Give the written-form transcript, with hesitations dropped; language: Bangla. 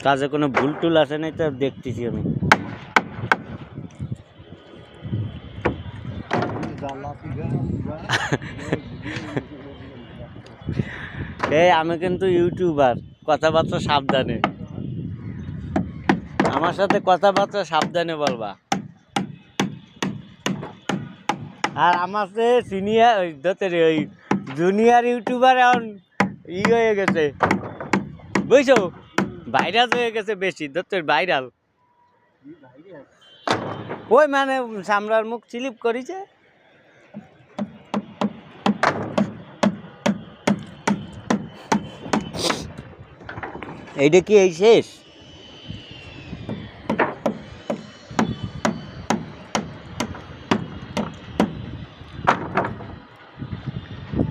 কাজে কোনো ভুল টুল আছে নাই তো দেখতেছি আমি। এই আমি কিন্তু ইউটিউবার, কথাবার্তা সাবধানে, আমার সাথে কথাবার্তা সাবধানে বলবা। আর আমার সে সিনিয়র ওই জুনিয়র ইউটিউবার এখন হয়ে গেছে বুঝছো, ভাইরাল হয়ে গেছে বেশি, দত্তের ভাইরাল। ওই মানে সামলার মুখ স্লিপ করেছে। এইটা কি এই শেষ?